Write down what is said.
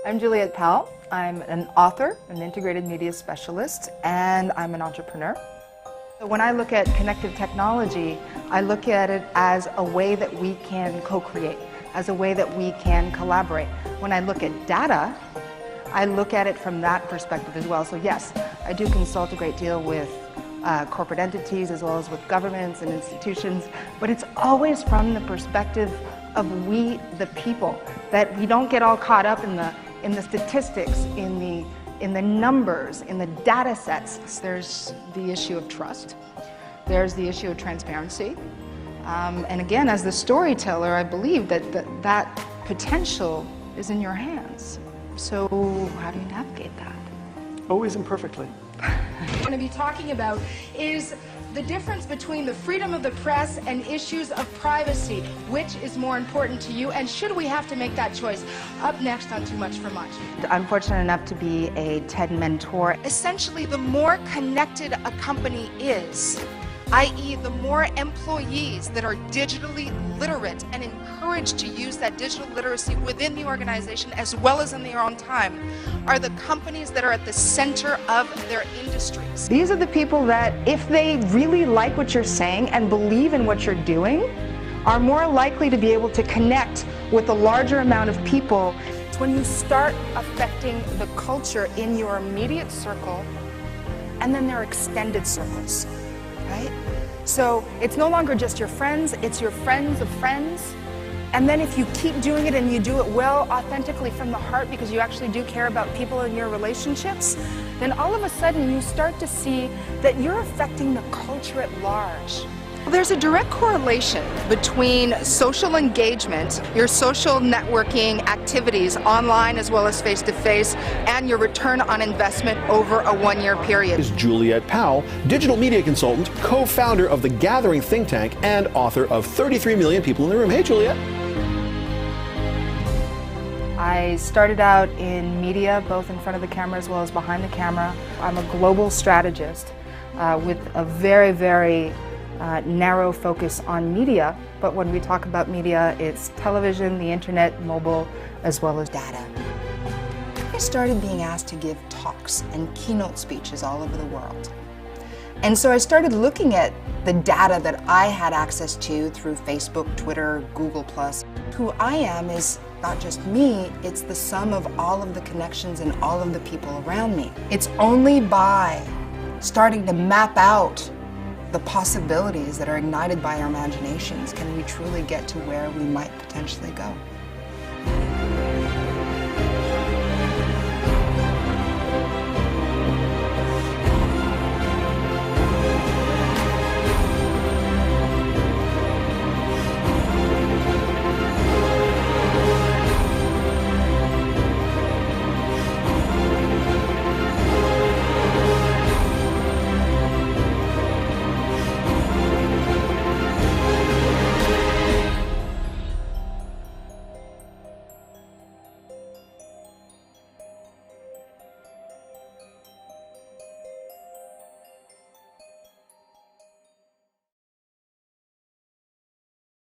I'm Juliette Powell. I'm an author, an integrated media specialist, and I'm an entrepreneur. When I look at connected technology, I look at it as a way that we can co-create, as a way that we can collaborate. When I look at data, I look at it from that perspective as well. So yes, I do consult a great deal with corporate entities as well as with governments and institutions, but it's always from the perspective of we, the people, that we don't get all caught up in the statistics, in the numbers, in the data sets. There's the issue of trust. There's the issue of transparency. And again, as the storyteller, I believe that potential is in your hands. So how do you navigate that? Always imperfectly. What we're going to be talking about is the difference between the freedom of the press and issues of privacy. Which is more important to you, and should we have to make that choice? Up next on Too Much for Much. I'm fortunate enough to be a TED mentor. Essentially, the more connected a company is, i.e. the more employees that are digitally literate and encouraged to use that digital literacy within the organization as well as in their own time, are the companies that are at the center of their industries. These are the people that, if they really like what you're saying and believe in what you're doing, are more likely to be able to connect with a larger amount of people. When you start affecting the culture in your immediate circle, and then their extended circles, right? So it's no longer just your friends, it's your friends of friends. And then if you keep doing it and you do it well, authentically from the heart, because you actually do care about people in your relationships, then all of a sudden you start to see that you're affecting the culture at large. There's a direct correlation between social engagement, your social networking activities online as well as face-to-face, and your return on investment over a one-year period. Is Juliette Powell, digital media consultant, co-founder of the Gathering think tank, and author of 33 Million People in the Room. Hey, Juliette. I started out in media, both in front of the camera as well as behind the camera. I'm a global strategist with a very, very narrow focus on media, but when we talk about media, it's television, the internet, mobile, as well as data. I started being asked to give talks and keynote speeches all over the world. And so I started looking at the data that I had access to through Facebook, Twitter, Google+. Who I am is not just me, it's the sum of all of the connections and all of the people around me. It's only by starting to map out the possibilities that are ignited by our imaginations can we truly get to where we might potentially go.